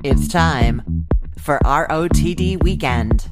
It's time for ROTD Weekend.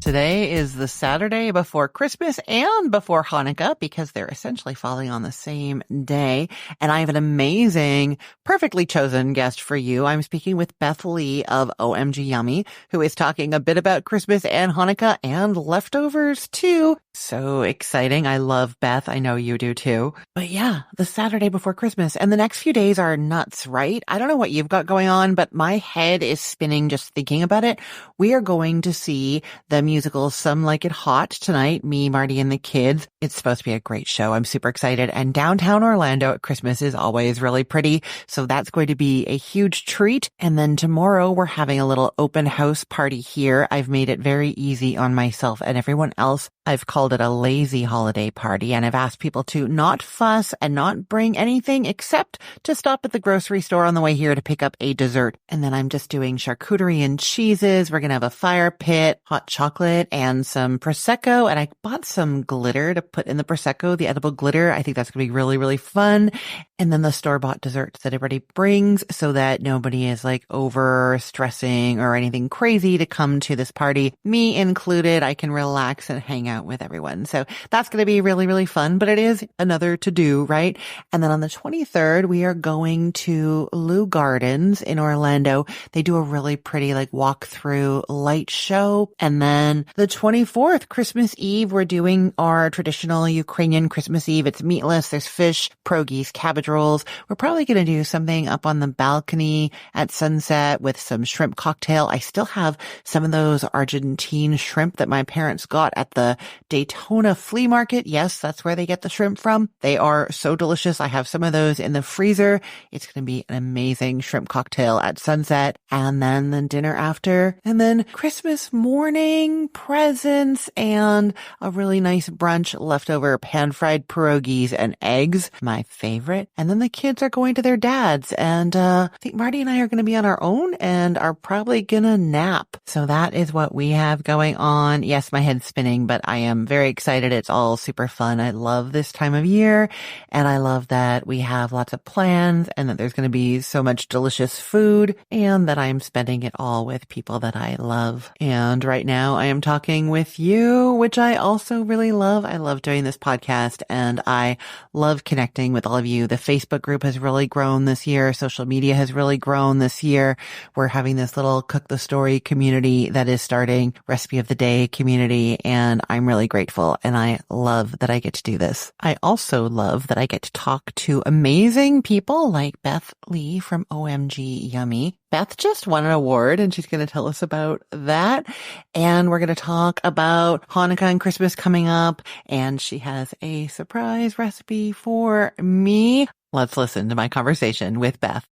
Today is the Saturday before Christmas and before Hanukkah because they're essentially falling on the same day. And I have an amazing, perfectly chosen guest for you. I'm speaking with Beth Lee of OMG Yummy, who is talking a bit about Christmas and Hanukkah and leftovers too. So exciting. I love Beth. I know you do too. But yeah, the Saturday before Christmas and the next few days are nuts, right? I don't know what you've got going on, but my head is spinning just thinking about it. We are going to see the musical Some Like It Hot tonight, me, Marty, and the kids. It's supposed to be a great show. I'm super excited. And downtown Orlando at Christmas is always really pretty. So that's going to be a huge treat. And then tomorrow we're having a little open house party here. I've made it very easy on myself and everyone else. I've called it a lazy holiday party, and I've asked people to not fuss and not bring anything except to stop at the grocery store on the way here to pick up a dessert. And then I'm just doing charcuterie and cheeses. We're going to have a fire pit, hot chocolate, and some Prosecco. And I bought some glitter to put in the Prosecco, the edible glitter. I think that's going to be really, really fun. And then the store-bought desserts that everybody brings so that nobody is like over stressing or anything crazy to come to this party. Me included, I can relax and hang out with everyone. So that's going to be really, really fun, but it is another to do, right? And then on the 23rd, we are going to Lou Gardens in Orlando. They do a really pretty like walk-through light show. And then the 24th, Christmas Eve, we're doing our traditional Ukrainian Christmas Eve. It's meatless. There's fish, pierogies, cabbage rolls. We're probably going to do something up on the balcony at sunset with some shrimp cocktail. I still have some of those Argentine shrimp that my parents got at the Daytona flea market. Yes, that's where they get the shrimp from. They are so delicious. I have some of those in the freezer. It's going to be an amazing shrimp cocktail at sunset, and then the dinner after, and then Christmas morning, presents, and a really nice brunch, leftover pan-fried pierogies and eggs, my favorite. And then the kids are going to their dad's, and I think Marty and I are going to be on our own and are probably going to nap. So that is what we have going on. Yes, my head's spinning, but I am very excited. It's all super fun. I love this time of year, and I love that we have lots of plans and that there's going to be so much delicious food and that I'm spending it all with people that I love. And right now I am talking with you, which I also really love. I love doing this podcast and I love connecting with all of you. The Facebook group has really grown this year. Social media has really grown this year. We're having this little Cook the Story community that is starting, Recipe of the Day community, and I'm really grateful and I love that I get to do this. I also love that I get to talk to amazing people like Beth Lee from OMG Yummy. Beth just won an award and she's going to tell us about that. And we're going to talk about Hanukkah and Christmas coming up. And she has a surprise recipe for me. Let's listen to my conversation with Beth.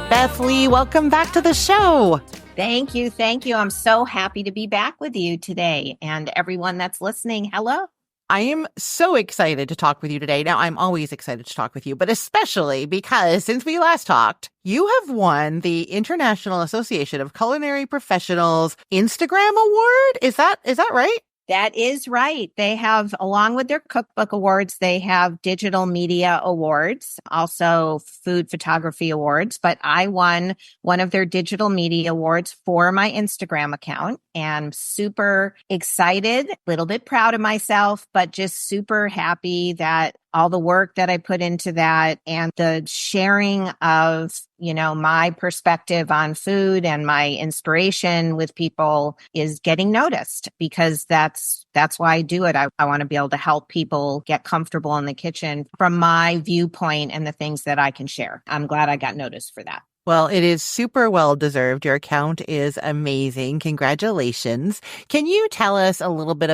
Beth Lee, welcome back to the show. Thank you. Thank you. I'm so happy to be back with you today. And everyone that's listening, hello. I am so excited to talk with you today. Now, I'm always excited to talk with you, but especially because since we last talked, you have won the International Association of Culinary Professionals Instagram Award. Is that right? That is right. They have, along with their cookbook awards, they have digital media awards, also food photography awards. But I won one of their digital media awards for my Instagram account and super excited, a little bit proud of myself, but just super happy that all the work that I put into that and the sharing of, my perspective on food and my inspiration with people is getting noticed because that's why I do it. I want to be able to help people get comfortable in the kitchen from my viewpoint and the things that I can share. I'm glad I got noticed for that. Well, it is super well deserved. Your account is amazing. Congratulations. Can you tell us a little bit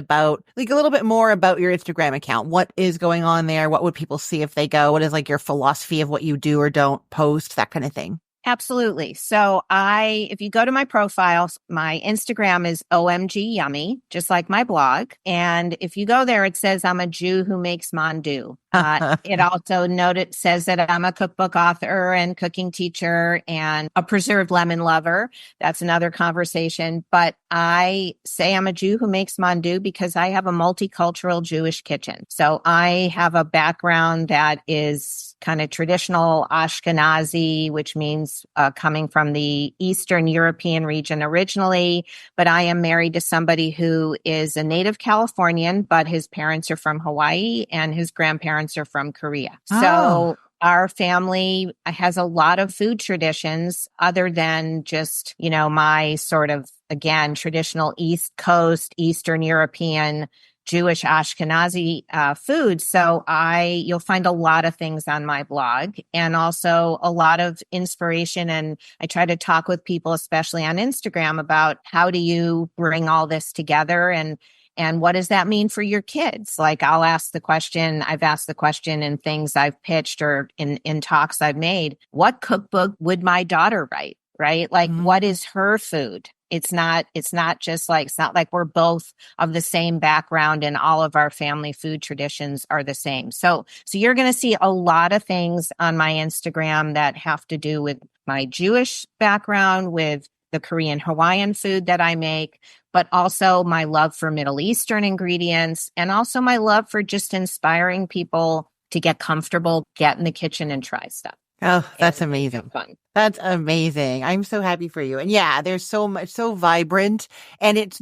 more about your Instagram account? What is going on there? What would people see if they go? What is like your philosophy of what you do or don't post, that kind of thing? Absolutely. So if you go to my profile, my Instagram is OMG Yummy, just like my blog. And if you go there, it says I'm a Jew who makes mandu. It also says that I'm a cookbook author and cooking teacher and a preserved lemon lover. That's another conversation. But I say I'm a Jew who makes mandu because I have a multicultural Jewish kitchen. So I have a background that is kind of traditional Ashkenazi, which means coming from the Eastern European region originally. But I am married to somebody who is a native Californian, but his parents are from Hawaii and his grandparents are from Korea. Oh. So our family has a lot of food traditions other than just, my sort of, again, traditional East Coast, Eastern European Jewish Ashkenazi food. So you'll find a lot of things on my blog and also a lot of inspiration. And I try to talk with people, especially on Instagram, about how do you bring all this together and what does that mean for your kids? Like I've asked the question in things I've pitched or in talks I've made, what cookbook would my daughter write? Right? Like what is her food? It's not like we're both of the same background and all of our family food traditions are the same. So you're going to see a lot of things on my Instagram that have to do with my Jewish background, with the Korean Hawaiian food that I make, but also my love for Middle Eastern ingredients and also my love for just inspiring people to get comfortable, get in the kitchen and try stuff. Oh, that's And amazing. have fun. That's amazing. I'm so happy for you. And yeah, there's so much, so vibrant, and it's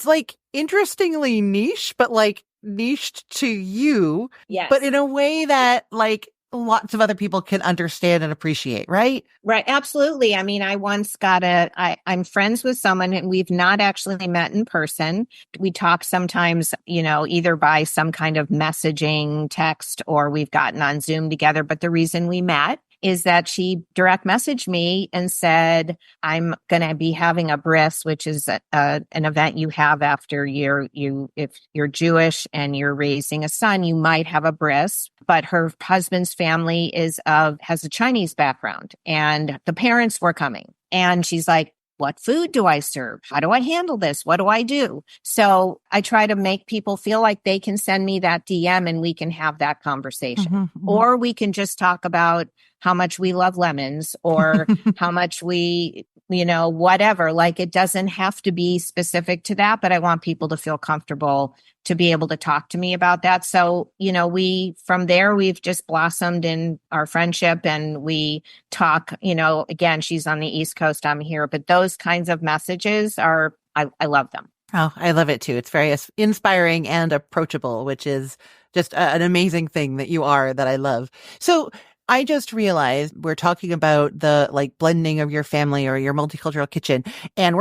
like interestingly niche, but like niched to you, Yes. but in a way that like lots of other people can understand and appreciate, right? Right. Absolutely. I mean, I once I'm friends with someone and we've not actually met in person. We talk sometimes, either by some kind of messaging text or we've gotten on Zoom together. But the reason we met is that she direct messaged me and said, I'm going to be having a bris, which is an event you have after if you're Jewish and you're raising a son, you might have a bris. But her husband's family has a Chinese background and the parents were coming. And she's like, what food do I serve? How do I handle this? What do I do? So I try to make people feel like they can send me that DM and we can have that conversation. Or we can just talk about how much we love lemons or how much we, whatever. Like it doesn't have to be specific to that, but I want people to feel comfortable to be able to talk to me about that. So, from there, we've just blossomed in our friendship and we talk, again, she's on the East Coast, I'm here, but those kinds of messages I love them. Oh, I love it too. It's very inspiring and approachable, which is just an amazing thing that you are that I love. So I just realized we're talking about the like blending of your family or your multicultural kitchen. And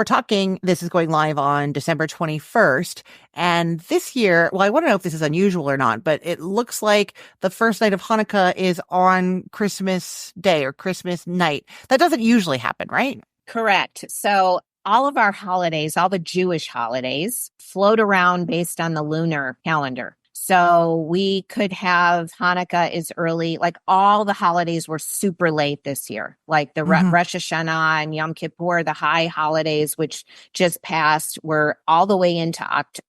this is going live on December 21st. And this year, well, I want to know if this is unusual or not, but it looks like the first night of Hanukkah is on Christmas Day or Christmas night. That doesn't usually happen, right? Correct. So all of our holidays, all the Jewish holidays float around based on the lunar calendar. So we could have Hanukkah is early, like all the holidays were super late this year, like the Rosh Hashanah and Yom Kippur, the high holidays, which just passed, were all the way into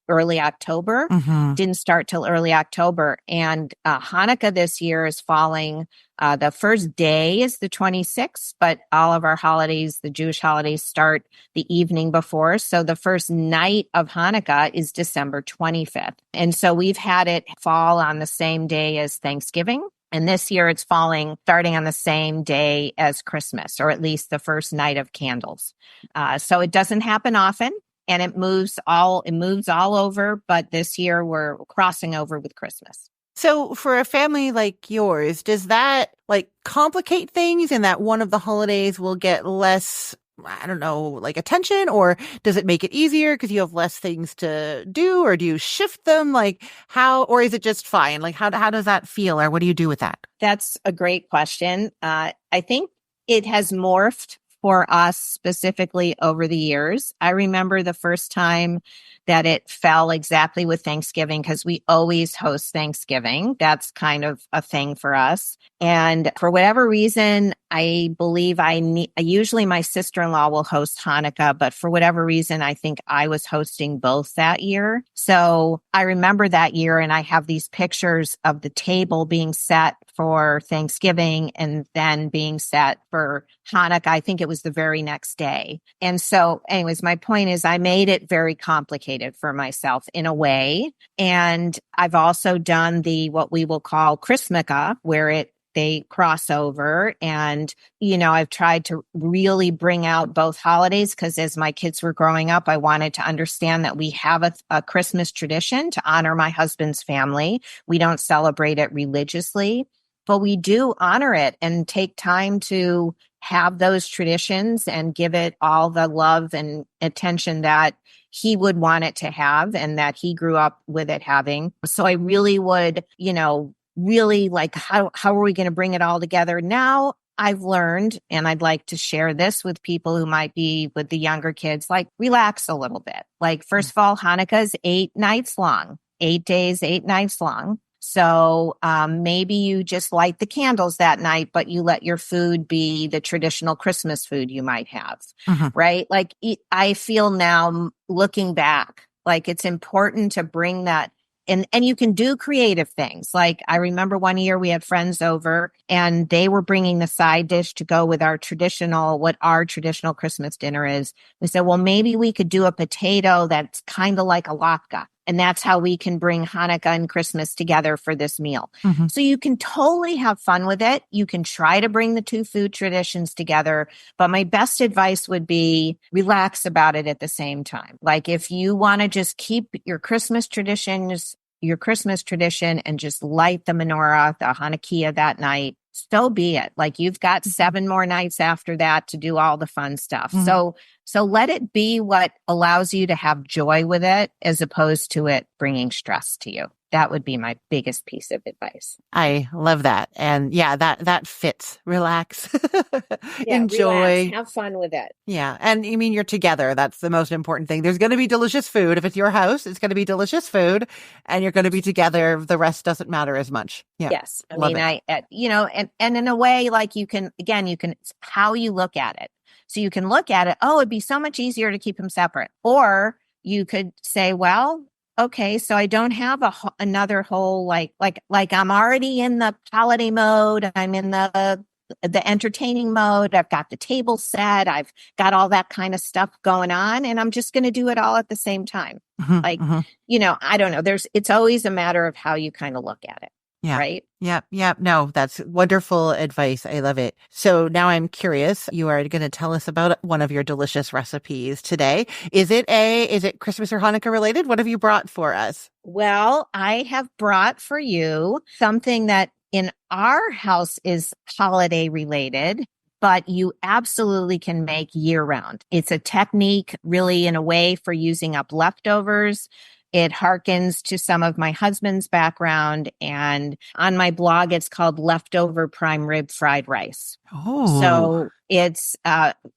early October, didn't start till early October. And Hanukkah this year is falling. The first day is the 26th, but all of our holidays, the Jewish holidays, start the evening before. So the first night of Hanukkah is December 25th. And so we've had it fall on the same day as Thanksgiving. And this year it's starting on the same day as Christmas, or at least the first night of candles. So it doesn't happen often. And it moves all over. But this year we're crossing over with Christmas. So for a family like yours, does that like complicate things in that one of the holidays will get less, I don't know, like attention, or does it make it easier because you have less things to do, or do you shift them? Like how, or is it just fine? Like how does that feel, or what do you do with that? That's a great question. I think it has morphed for us specifically over the years. I remember the first time that it fell exactly with Thanksgiving because we always host Thanksgiving. That's kind of a thing for us. And for whatever reason, I believe usually my sister-in-law will host Hanukkah, but for whatever reason, I think I was hosting both that year. So I remember that year and I have these pictures of the table being set for Thanksgiving and then being set for Hanukkah. I think it was the very next day. And so anyways, my point is I made it very complicated for myself in a way. And I've also done what we will call Chrismica, where they cross over. And, I've tried to really bring out both holidays because as my kids were growing up, I wanted to understand that we have a Christmas tradition to honor my husband's family. We don't celebrate it religiously, but we do honor it and take time to have those traditions and give it all the love and attention that he would want it to have and that he grew up with it having. So I really would, really like how are we going to bring it all together? Now I've learned, and I'd like to share this with people who might be with the younger kids, like relax a little bit. Like first of all, Hanukkah is 8 nights long, 8 days, 8 nights long. So maybe you just light the candles that night, but you let your food be the traditional Christmas food you might have, right? Like I feel now looking back, like it's important to bring that. And you can do creative things. Like I remember one year we had friends over and they were bringing the side dish to go with what our traditional Christmas dinner is. We said, well, maybe we could do a potato that's kind of like a latke. And that's how we can bring Hanukkah and Christmas together for this meal. So you can totally have fun with it. You can try to bring the two food traditions together. But my best advice would be relax about it at the same time. Like if you want to just keep your Christmas tradition and just light the menorah, the Hanukkah that night, so be it. Like you've got 7 more nights after that to do all the fun stuff. So let it be what allows you to have joy with it as opposed to it bringing stress to you. That would be my biggest piece of advice. I love that. And yeah, that fits. Relax. Enjoy. Relax, have fun with it. Yeah. And you mean you're together. That's the most important thing. There's going to be delicious food. If it's your house, it's going to be delicious food and you're going to be together. The rest doesn't matter as much. Yeah. Yes. And in a way, like it's how you look at it. So you can look at it. Oh, it'd be so much easier to keep them separate. Or you could say, well, okay, so I don't have another whole like I'm already in the holiday mode. I'm in the entertaining mode. I've got the table set. I've got all that kind of stuff going on, and I'm just going to do it all at the same time. I don't know. It's always a matter of how you kind of look at it. Yeah. Right. Yep. Yep. No, that's wonderful advice. I love it. So now I'm curious. You are going to tell us about one of your delicious recipes today. Is it Christmas or Hanukkah related? What have you brought for us? Well, I have brought for you something that in our house is holiday related, but you absolutely can make year round. It's a technique really in a way for using up leftovers. It harkens to some of my husband's background, and on my blog, it's called leftover prime rib fried rice. Oh, so it's,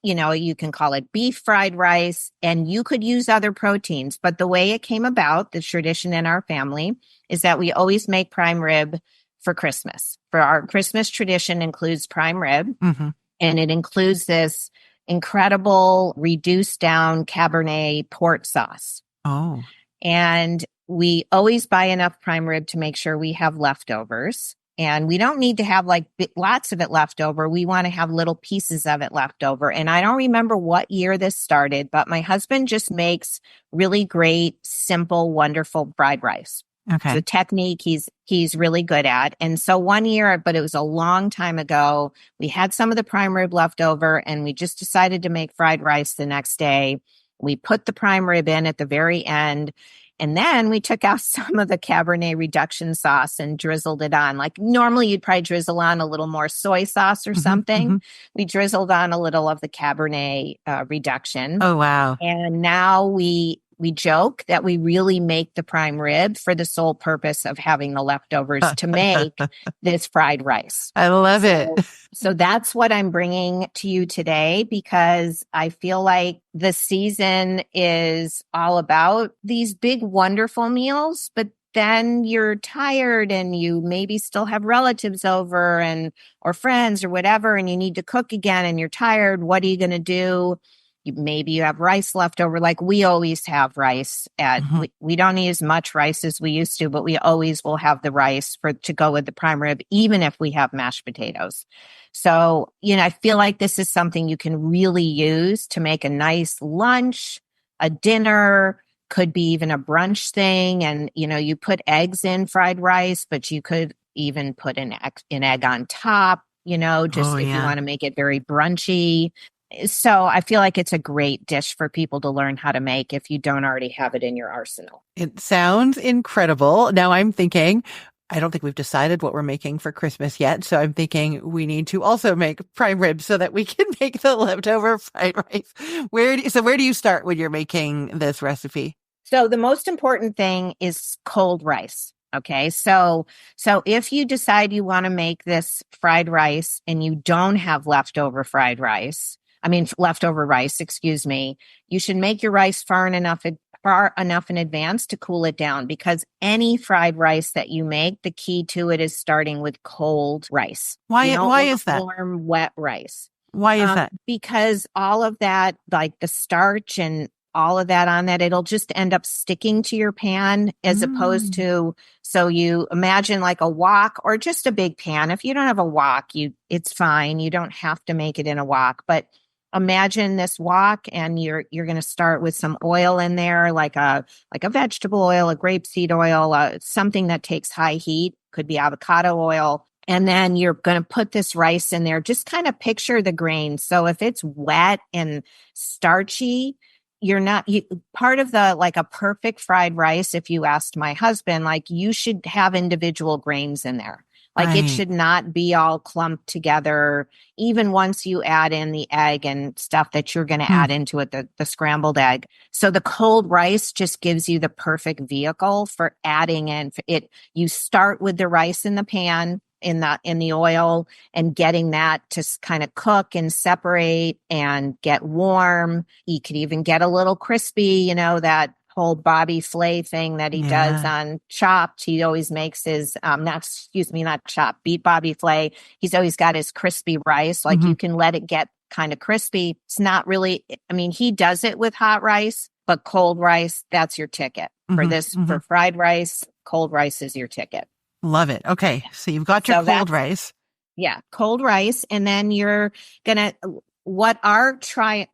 you can call it beef fried rice, and you could use other proteins. But the way it came about, the tradition in our family, is that we always make prime rib for Christmas. For our Christmas tradition includes prime rib, and it includes this incredible reduced down Cabernet port sauce. Oh. And we always buy enough prime rib to make sure we have leftovers. And we don't need to have like lots of it left over. We want to have little pieces of it left over. And I don't remember what year this started, but my husband just makes really great, simple, wonderful fried rice. Okay. It's a technique he's really good at. And so one year, but it was a long time ago, we had some of the prime rib left over and we just decided to make fried rice the next day. We put the prime rib in at the very end, and then we took out some of the Cabernet reduction sauce and drizzled it on. Like normally you'd probably drizzle on a little more soy sauce or something. We drizzled on a little of the Cabernet reduction. Oh, wow. And now we joke that we really make the prime rib for the sole purpose of having the leftovers to make this fried rice. I love it. So that's what I'm bringing to you today because I feel like the season is all about these big, wonderful meals, but then you're tired and you maybe still have relatives over and or friends or whatever, and you need to cook again and you're tired. What are you going to do? Maybe you have rice left over. Like we always have rice Mhm. we don't eat as much rice as we used to, but we always will have the rice for to go with the prime rib, even if we have mashed potatoes. So, I feel like this is something you can really use to make a nice lunch, a dinner, could be even a brunch thing. And, you put eggs in fried rice, but you could even put an egg on top, Oh, just if you yeah. want to make it very brunchy. So I feel like it's a great dish for people to learn how to make if you don't already have it in your arsenal. It sounds incredible. Now I'm thinking, I don't think we've decided what we're making for Christmas yet. So I'm thinking we need to also make prime rib so that we can make the leftover fried rice. Where do you start when you're making this recipe? So the most important thing is cold rice. Okay. So if you decide you want to make this fried rice and you don't have leftover rice, excuse me, you should make your rice far enough in advance to cool it down, because any fried rice that you make, the key to it is starting with cold rice. You don't Why want is that? warm, wet rice. Why is that? Because all of that, like the starch and all of that on that, it'll just end up sticking to your pan as opposed Mm. to, so you imagine like a wok or just a big pan. If you don't have a wok, it's fine. You don't have to make it in a wok, but imagine this wok and you're going to start with some oil in there, like a vegetable oil, a grapeseed oil, something that takes high heat, could be avocado oil. And then you're going to put this rice in there. Just kind of picture the grains. So if it's wet and starchy, part of the, like a perfect fried rice. If you asked my husband, like you should have individual grains in there. Like it Right. should not be all clumped together. Even once you add in the egg and stuff that you're going to Hmm. add into it, the scrambled egg. So the cold rice just gives you the perfect vehicle for adding in it. You start with the rice in the pan in the oil and getting that to kind of cook and separate and get warm. You could even get a little crispy, that whole Bobby Flay thing that he does Yeah. on Chopped. He always makes his not Chopped, Beat Bobby Flay. He's always got his crispy rice. Like Hmm. you can let it get kind of crispy. It's not really, I mean, he does it with hot rice, but cold rice, that's your ticket. For Hmm. this, Hmm. for fried rice, cold rice is your ticket. Love it. Okay. So you've got your So cold that's, rice. yeah, cold rice. And then you're gonna, what our trifecta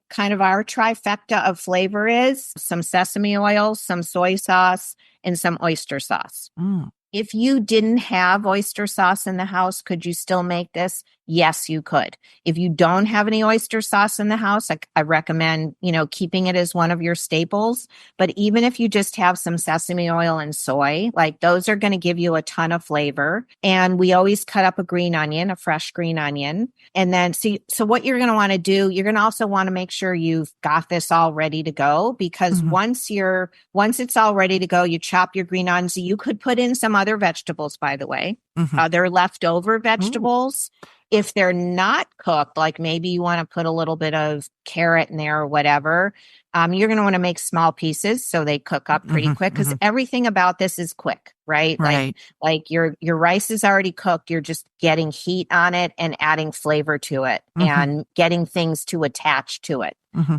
of flavor is some sesame oil, some soy sauce, and some oyster sauce. Mm. If you didn't have oyster sauce in the house, could you still make this? Yes, you could. If you don't have any oyster sauce in the house, I recommend, keeping it as one of your staples. But even if you just have some sesame oil and soy, like those are going to give you a ton of flavor. And we always cut up a fresh green onion. And then so what you're going to want to do, you're going to also want to make sure you've got this all ready to go, because Hmm. once it's all ready to go, you chop your green onions. You could put in some other vegetables, by the way, Hmm. other leftover Ooh. vegetables. If they're not cooked, like maybe you want to put a little bit of carrot in there or whatever, you're going to want to make small pieces so they cook up pretty Hmm. quick, because Hmm. everything about this is quick, right? Right. Like your rice is already cooked. You're just getting heat on it and adding flavor to it Hmm. and getting things to attach to it. Hmm.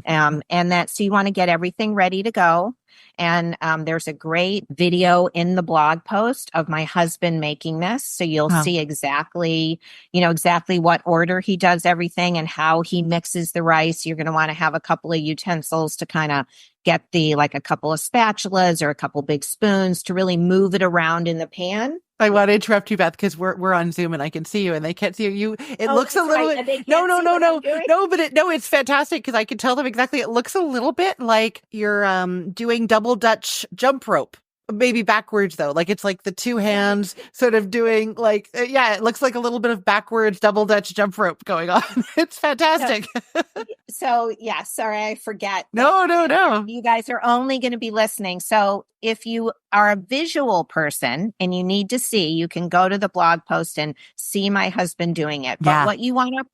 So you want to get everything ready to go. And there's a great video in the blog post of my husband making this. So you'll Oh, see exactly what order he does everything and how he mixes the rice. You're going to want to have a couple of utensils to kind of get like a couple of spatulas or a couple big spoons to really move it around in the pan. I want to interrupt you, Beth, because we're on Zoom and I can see you and they can't see you. It Oh, looks a that's little right. bit, And they no, can't no, see no, what I'm no, doing. no, but it's fantastic because I can tell them exactly. It looks a little bit like you're doing double Dutch jump rope. Maybe backwards though. Like it's like the two hands sort of doing like, yeah, it looks like a little bit of backwards double Dutch jump rope going on. It's Yeah. fantastic. So yeah, sorry, I forget. No, no, no. You guys are only going to be listening. So if you are a visual person and you need to see, you can go to the blog post and see my husband doing it. But Yeah. what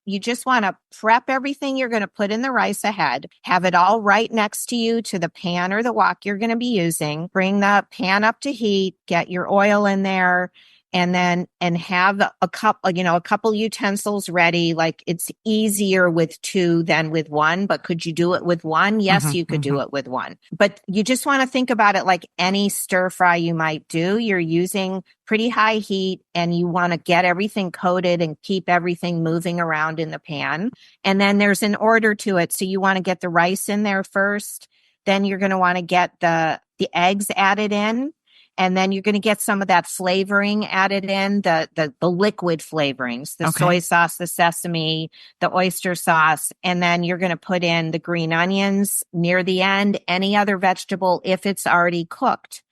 you just want to prep everything you're going to put in the rice ahead, have it all right next to you to the pan or the wok you're going to be using. Bring the pan up to heat, get your oil in there, and have a couple utensils ready. Like it's easier with two than with one, but could you do it with one? Yes, you could do it with one, but you just want to think about it like any stir fry you might do. You're using pretty high heat and you want to get everything coated and keep everything moving around in the pan. And then there's an order to it. So you want to get the rice in there first. Then you're going to want to get the eggs added in. And then you're going to get some of that flavoring added in, the liquid flavorings, the soy sauce, the sesame, the oyster sauce. And then you're going to put in the green onions near the end, any other vegetable if it's already cooked.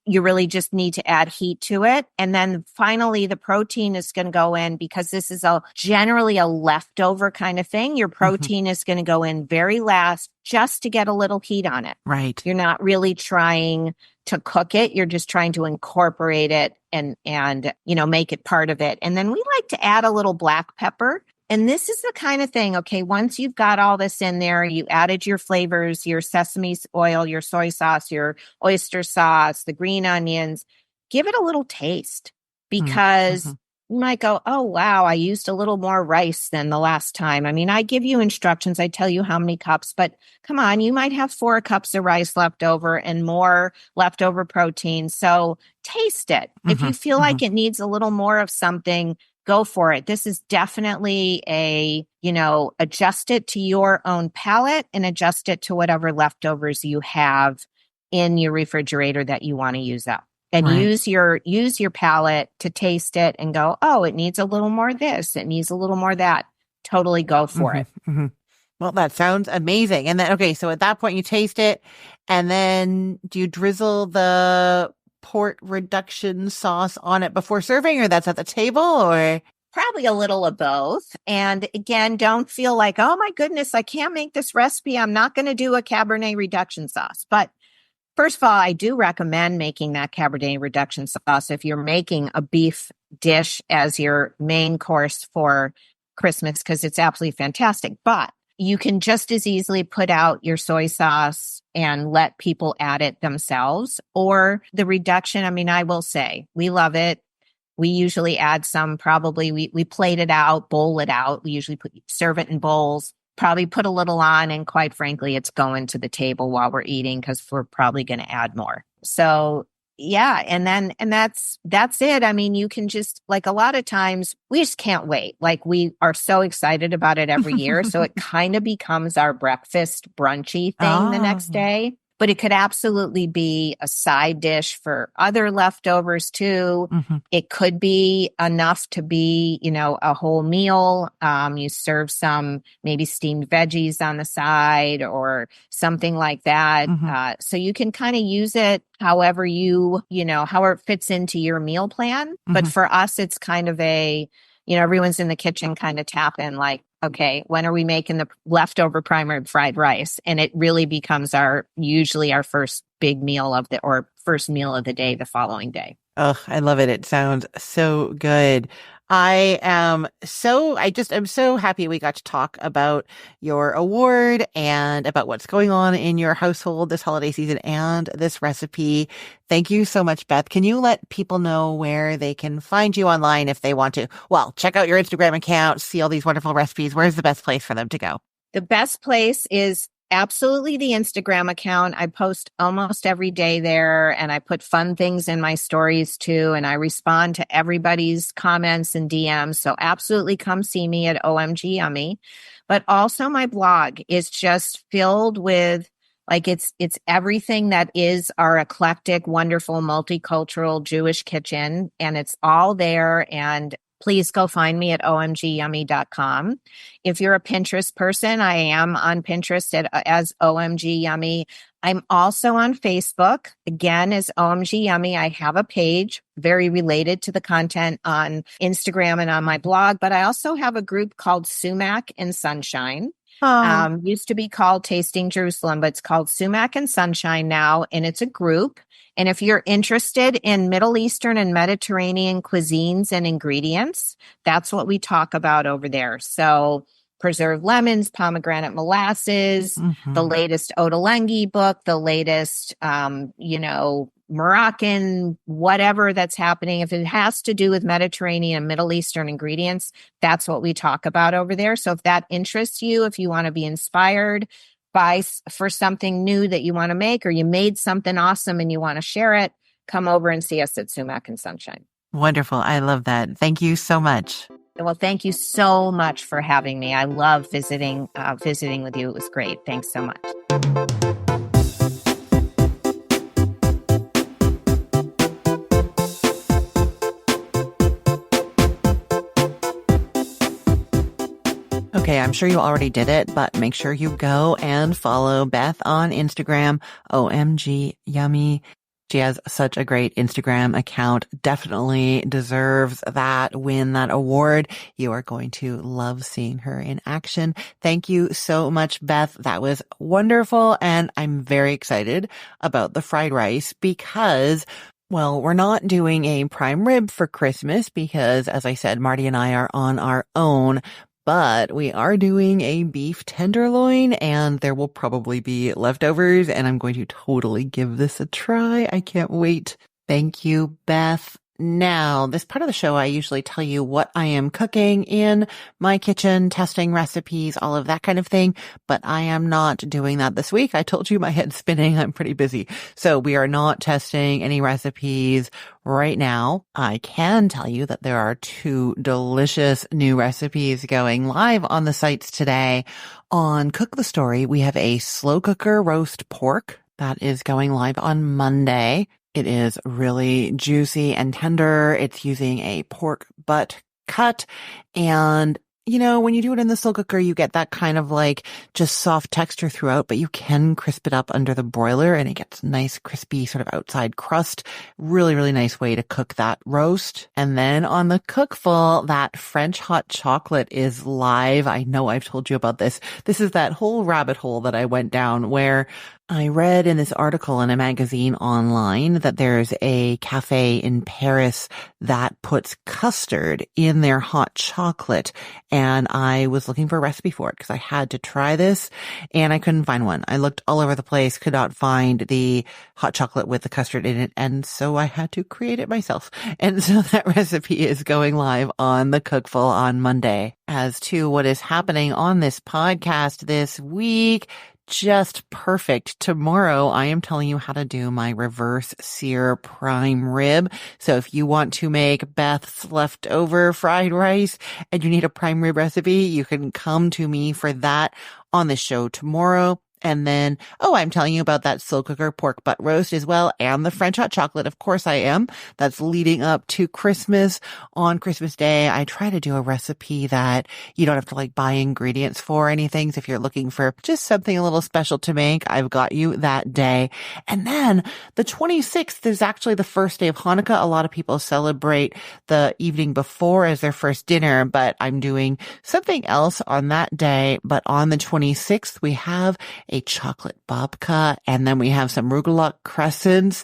You really just need to add heat to it. And then finally, the protein is going to go in because this is generally a leftover kind of thing. Your protein is going to go in very last just to get a little heat on it. Right. You're not really trying to cook it. You're just trying to incorporate it and make it part of it. And then we like to add a little black pepper. And this is the kind of thing, okay, once you've got all this in there, you added your flavors, your sesame oil, your soy sauce, your oyster sauce, the green onions, give it a little taste because you might go, oh, wow, I used a little more rice than the last time. I mean, I give you instructions. I tell you how many cups, but come on, you might have 4 cups of rice left over and more leftover protein. So taste it. If you feel like it needs a little more of something, go for it. This is definitely adjust it to your own palate and adjust it to whatever leftovers you have in your refrigerator that you want to use up. And use your palate to taste it and go, oh, it needs a little more of this. It needs a little more of that. Totally go for it. Well, that sounds amazing. And then, okay, so at that point you taste it and then do you drizzle the port reduction sauce on it before serving, or that's at the table, or? Probably a little of both. And again, don't feel like, oh my goodness, I can't make this recipe. I'm not going to do a Cabernet reduction sauce. But first of all, I do recommend making that Cabernet reduction sauce if you're making a beef dish as your main course for Christmas, because it's absolutely fantastic. But you can just as easily put out your soy sauce and let people add it themselves. Or the reduction, I mean, I will say, we love it. We usually add some, probably, we plate it out, bowl it out. We usually serve it in bowls. Probably put a little on, and quite frankly, it's going to the table while we're eating because we're probably going to add more. So yeah, and that's it. I mean, you can just, like, a lot of times we just can't wait. Like, we are so excited about it every year, so it kind of becomes our breakfast brunchy thing the next day. But it could absolutely be a side dish for other leftovers too. It could be enough to be, a whole meal. You serve some maybe steamed veggies on the side or something like that. So you can kind of use it however however it fits into your meal plan. But for us, it's kind of everyone's in the kitchen kind of tapping like, okay, when are we making the leftover primary fried rice? And it really becomes usually our first big meal or first meal of the day the following day. Oh, I love it. It sounds so good. I'm so happy we got to talk about your award and about what's going on in your household this holiday season and this recipe. Thank you so much, Beth. Can you let people know where they can find you online if they want to? Well, check out your Instagram account, see all these wonderful recipes. Where's the best place for them to go? The best place is absolutely the Instagram account. I post almost every day there, and I put fun things in my stories too. And I respond to everybody's comments and DMs. So absolutely come see me at OMG Yummy. But also my blog is just filled with, like, it's everything that is our eclectic, wonderful, multicultural Jewish kitchen. And it's all there. And please go find me at omgyummy.com. If you're a Pinterest person, I am on Pinterest as OMG Yummy. I'm also on Facebook, again, as OMG Yummy. I have a page very related to the content on Instagram and on my blog, but I also have a group called Sumac and Sunshine. Oh. Used to be called Tasting Jerusalem, but it's called Sumac and Sunshine now, and it's a group. And if you're interested in Middle Eastern and Mediterranean cuisines and ingredients, that's what we talk about over there. So preserved lemons, pomegranate molasses, the Mhm. latest Ottolenghi book, the latest, Moroccan, whatever that's happening. If it has to do with Mediterranean and Middle Eastern ingredients, that's what we talk about over there. So if that interests you, if you want to be inspired for something new that you want to make, or you made something awesome and you want to share it, come over and see us at Sumac and Sunshine. Wonderful. I love that. Thank you so much. Well, thank you so much for having me. I love visiting with you. It was great. Thanks so much. Okay, I'm sure you already did it, but make sure you go and follow Beth on Instagram. OMG Yummy. She has such a great Instagram account. Definitely deserves win that award. You are going to love seeing her in action. Thank you so much, Beth. That was wonderful. And I'm very excited about the fried rice because, well, we're not doing a prime rib for Christmas because, as I said, Marty and I are on our own. But we are doing a beef tenderloin, and there will probably be leftovers, and I'm going to totally give this a try. I can't wait. Thank you, Beth. Now, this part of the show, I usually tell you what I am cooking in my kitchen, testing recipes, all of that kind of thing, but I am not doing that this week. I told you my head's spinning. I'm pretty busy. So we are not testing any recipes right now. I can tell you that there are 2 delicious new recipes going live on the sites today. On Cook the Story, we have a slow cooker roast pork that is going live on Monday. It is really juicy and tender. It's using a pork butt cut. And, when you do it in the slow cooker, you get that kind of just soft texture throughout, but you can crisp it up under the broiler and it gets nice, crispy sort of outside crust. Really, really nice way to cook that roast. And then on the Cookful, that French hot chocolate is live. I know I've told you about this. This is that whole rabbit hole that I went down where I read in this article in a magazine online that there's a cafe in Paris that puts custard in their hot chocolate. And I was looking for a recipe for it because I had to try this and I couldn't find one. I looked all over the place, could not find the hot chocolate with the custard in it. And so I had to create it myself. And so that recipe is going live on the Cookful on Monday. As to what is happening on this podcast this week, just perfect. Tomorrow, I am telling you how to do my reverse sear prime rib. So if you want to make Beth's leftover fried rice and you need a prime rib recipe, you can come to me for that on the show tomorrow. And then, I'm telling you about that slow cooker pork butt roast as well, and the French hot chocolate. Of course I am. That's leading up to Christmas. On Christmas Day, I try to do a recipe that you don't have to buy ingredients for or anything. So if you're looking for just something a little special to make, I've got you that day. And then the 26th is actually the first day of Hanukkah. A lot of people celebrate the evening before as their first dinner, but I'm doing something else on that day. But on the 26th, we have a chocolate babka, and then we have some arugula crescents,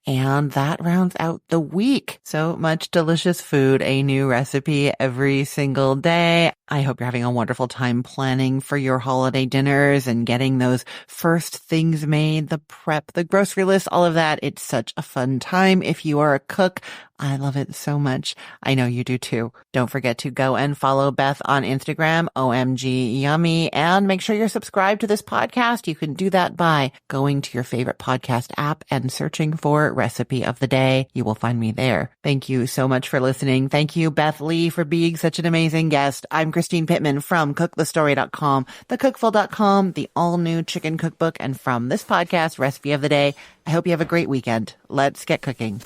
and that rounds out the week. So much delicious food, a new recipe every single day. I hope you're having a wonderful time planning for your holiday dinners and getting those first things made, the prep, the grocery list, all of that. It's such a fun time. If you are a cook, I love it so much. I know you do too. Don't forget to go and follow Beth on Instagram, OMG Yummy, and make sure you're subscribed to this podcast. You can do that by going to your favorite podcast app and searching for Recipe of the Day. You will find me there. Thank you so much for listening. Thank you, Beth Lee, for being such an amazing guest. I'm Christine Pittman from cookthestory.com, thecookful.com, the all-new chicken cookbook, and from this podcast, Recipe of the Day. I hope you have a great weekend. Let's get cooking.